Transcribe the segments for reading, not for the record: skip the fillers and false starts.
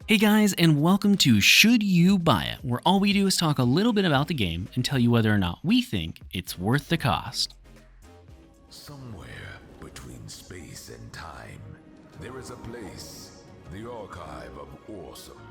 Hey guys, and welcome to Should You Buy It, where all we do is talk a little bit about the game and tell you whether or not we think it's worth the cost. Somewhere between space and time, there is a place, the Archive of Awesome.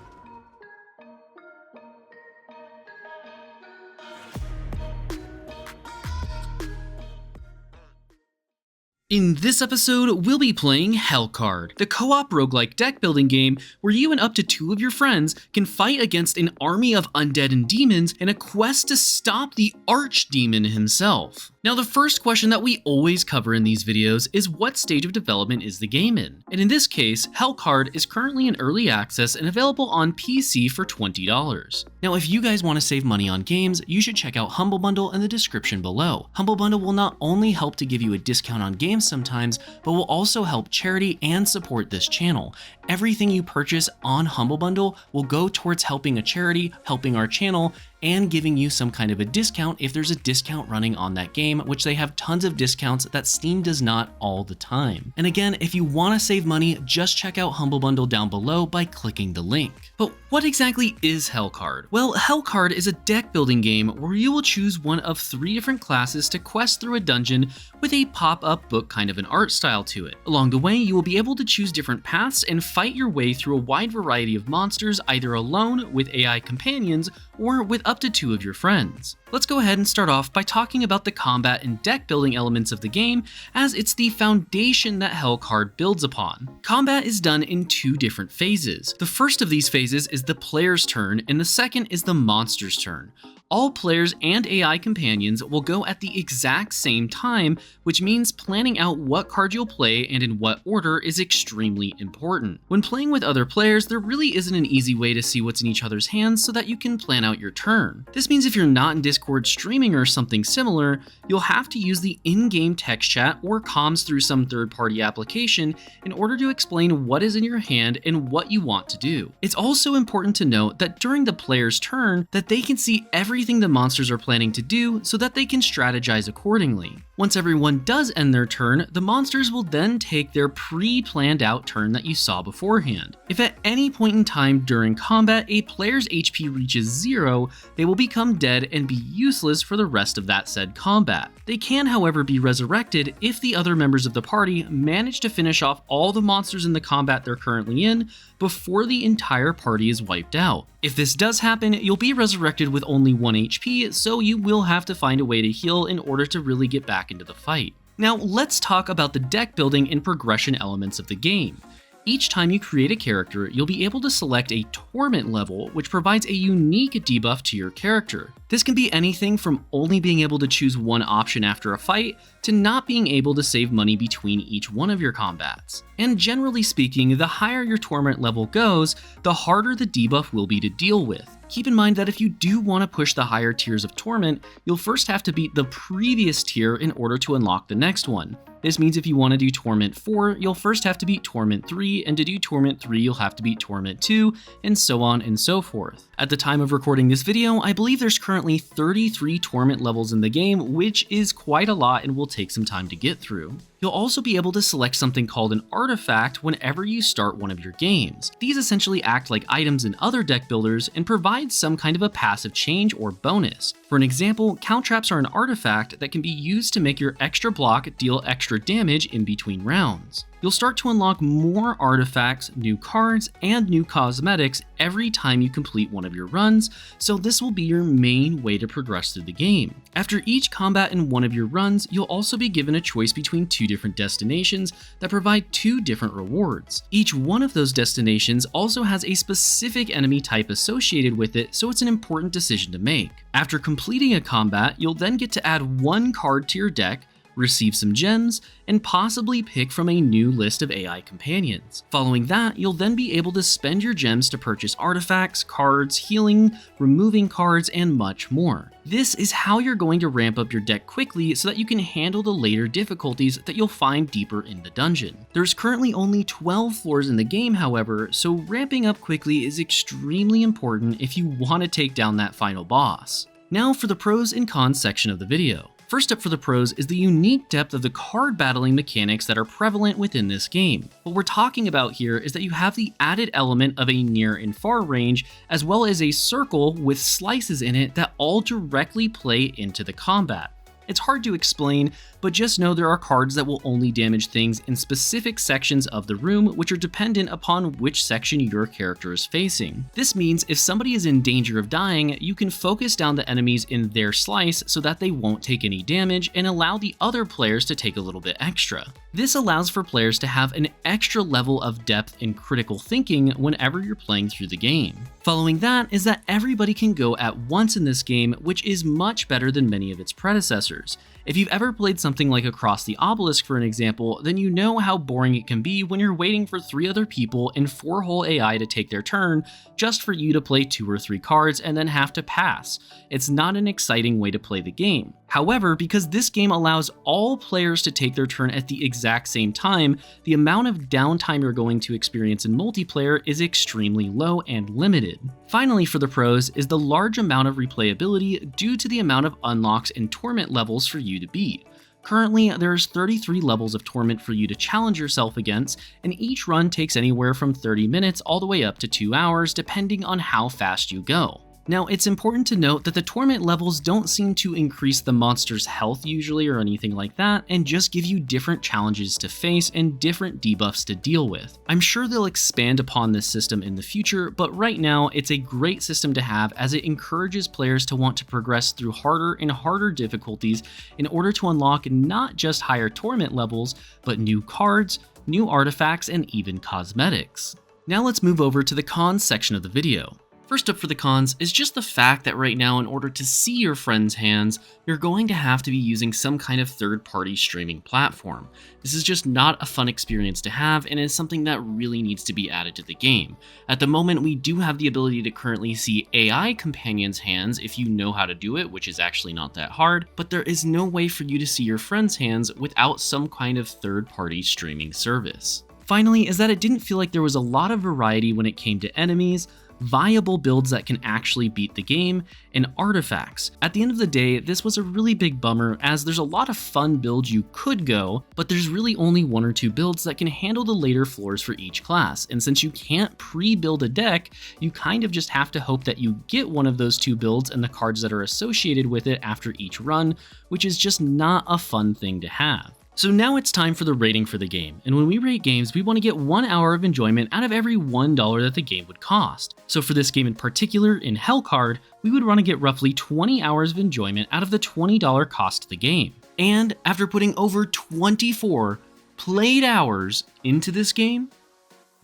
In this episode, we'll be playing Hellcard, the co-op roguelike deck building game where you and up to 2 of your friends can fight against an army of undead and demons in a quest to stop the archdemon himself. Now, the first question that we always cover in these videos is what stage of development is the game in? And in this case, Hellcard is currently in early access and available on PC for $20. Now, if you guys want to save money on games, you should check out Humble Bundle in the description below. Humble Bundle will not only help to give you a discount on games sometimes, but will also help charity and support this channel. Everything you purchase on Humble Bundle will go towards helping a charity, helping our channel, and giving you some kind of a discount if there's a discount running on that game, which they have tons of discounts that Steam does not all the time. And again, if you want to save money, just check out Humble Bundle down below by clicking the link. But what exactly is Hellcard? Well, Hellcard is a deck building game where you will choose one of 3 different classes to quest through a dungeon with a pop-up book kind of an art style to it. Along the way, you will be able to choose different paths and fight your way through a wide variety of monsters, either alone, with AI companions, or with up to 2 of your friends. Let's go ahead and start off by talking about the combat and deck building elements of the game, as it's the foundation that Hellcard builds upon. Combat is done in 2 different phases. The first of these phases is the player's turn, and the second is the monster's turn. All players and AI companions will go at the exact same time, which means planning out what card you'll play and in what order is extremely important. When playing with other players, there really isn't an easy way to see what's in each other's hands so that you can plan out your turn. This means if you're not in Discord streaming or something similar, you'll have to use the in-game text chat or comms through some third-party application in order to explain what is in your hand and what you want to do. It's also important to note that during the player's turn, that they can see everything the monsters are planning to do so that they can strategize accordingly. Once everyone does end their turn, the monsters will then take their pre-planned out turn that you saw beforehand. If at any point in time during combat a player's HP reaches 0, they will become dead and be useless for the rest of that said combat. They can, however, be resurrected if the other members of the party manage to finish off all the monsters in the combat they're currently in before the entire party is wiped out. If this does happen, you'll be resurrected with only 1 HP, so you will have to find a way to heal in order to really get back into the fight. Now, let's talk about the deck building and progression elements of the game. Each time you create a character, you'll be able to select a Torment level, which provides a unique debuff to your character. This can be anything from only being able to choose one option after a fight, to not being able to save money between each one of your combats. And generally speaking, the higher your Torment level goes, the harder the debuff will be to deal with. Keep in mind that if you do want to push the higher tiers of Torment, you'll first have to beat the previous tier in order to unlock the next one. This means if you want to do Torment 4, you'll first have to beat Torment 3, and to do Torment 3, you'll have to beat Torment 2, and so on and so forth. At the time of recording this video, I believe there's currently 33 Torment levels in the game, which is quite a lot and will take some time to get through. You'll also be able to select something called an artifact whenever you start one of your games. These essentially act like items in other deck builders and provide some kind of a passive change or bonus. For an example, count traps are an artifact that can be used to make your extra block deal extra damage in between rounds. You'll start to unlock more artifacts, new cards, and new cosmetics every time you complete one of your runs, so this will be your main way to progress through the game. After each combat in one of your runs, you'll also be given a choice between 2 different destinations that provide 2 different rewards. Each one of those destinations also has a specific enemy type associated with it, so it's an important decision to make. After completing a combat, you'll then get to add 1 card to your deck, receive some gems, and possibly pick from a new list of AI companions. Following that, you'll then be able to spend your gems to purchase artifacts, cards, healing, removing cards, and much more. This is how you're going to ramp up your deck quickly so that you can handle the later difficulties that you'll find deeper in the dungeon. There's currently only 12 floors in the game, however, so ramping up quickly is extremely important if you want to take down that final boss. Now for the pros and cons section of the video. First up for the pros is the unique depth of the card battling mechanics that are prevalent within this game. What we're talking about here is that you have the added element of a near and far range, as well as a circle with slices in it that all directly play into the combat. It's hard to explain, but just know there are cards that will only damage things in specific sections of the room, which are dependent upon which section your character is facing. This means if somebody is in danger of dying, you can focus down the enemies in their slice so that they won't take any damage and allow the other players to take a little bit extra. This allows for players to have an extra level of depth and critical thinking whenever you're playing through the game. Following that is that everybody can go at once in this game, which is much better than many of its predecessors. If you've ever played something like Across the Obelisk for an example, then you know how boring it can be when you're waiting for 3 other people and 4 whole AI to take their turn just for you to play 2 or 3 cards and then have to pass. It's not an exciting way to play the game. However, because this game allows all players to take their turn at the exact same time, the amount of downtime you're going to experience in multiplayer is extremely low and limited. Finally, for the pros is the large amount of replayability due to the amount of unlocks and torment levels for you to beat. Currently, there's 33 levels of torment for you to challenge yourself against, and each run takes anywhere from 30 minutes all the way up to 2 hours, depending on how fast you go. Now, it's important to note that the torment levels don't seem to increase the monster's health usually or anything like that, and just give you different challenges to face and different debuffs to deal with. I'm sure they'll expand upon this system in the future, but right now it's a great system to have as it encourages players to want to progress through harder and harder difficulties in order to unlock not just higher torment levels, but new cards, new artifacts, and even cosmetics. Now let's move over to the cons section of the video. First up for the cons is just the fact that right now, in order to see your friends' hands, you're going to have to be using some kind of third-party streaming platform. This is just not a fun experience to have and is something that really needs to be added to the game. At the moment, we do have the ability to currently see AI companions' hands if you know how to do it, which is actually not that hard, but there is no way for you to see your friends' hands without some kind of third-party streaming service. Finally, is that it didn't feel like there was a lot of variety when it came to enemies, viable builds that can actually beat the game, and artifacts. At the end of the day, this was a really big bummer as there's a lot of fun builds you could go, but there's really only 1 or 2 builds that can handle the later floors for each class, and since you can't pre-build a deck, you kind of just have to hope that you get one of those 2 builds and the cards that are associated with it after each run, which is just not a fun thing to have. So now it's time for the rating for the game, and when we rate games, we want to get 1 hour of enjoyment out of every $1 that the game would cost. So for this game in particular, in Hellcard, we would want to get roughly 20 hours of enjoyment out of the $20 cost of the game. And after putting over 24 played hours into this game,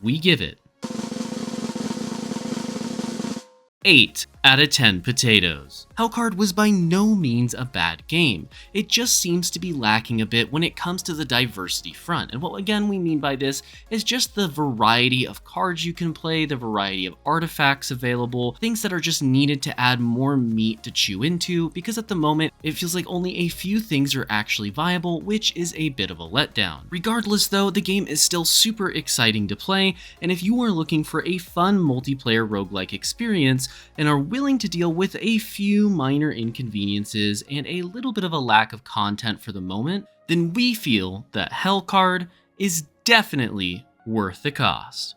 we give it 8 out of 10 potatoes. Hellcard was by no means a bad game. It just seems to be lacking a bit when it comes to the diversity front. And what again we mean by this is just the variety of cards you can play, the variety of artifacts available, things that are just needed to add more meat to chew into, because at the moment it feels like only a few things are actually viable, which is a bit of a letdown. Regardless though, the game is still super exciting to play, and if you are looking for a fun multiplayer roguelike experience and are willing to deal with a few minor inconveniences and a little bit of a lack of content for the moment, then we feel that Hellcard is definitely worth the cost.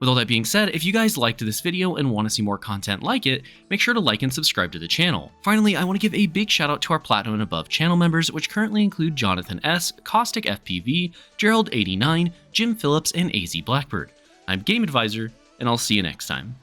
With all that being said, if you guys liked this video and want to see more content like it, make sure to like and subscribe to the channel. Finally, I want to give a big shout out to our Platinum and Above channel members, which currently include Jonathan S., Caustic FPV, Gerald89, Jim Phillips, and AZ Blackbird. I'm Game Advisor, and I'll see you next time.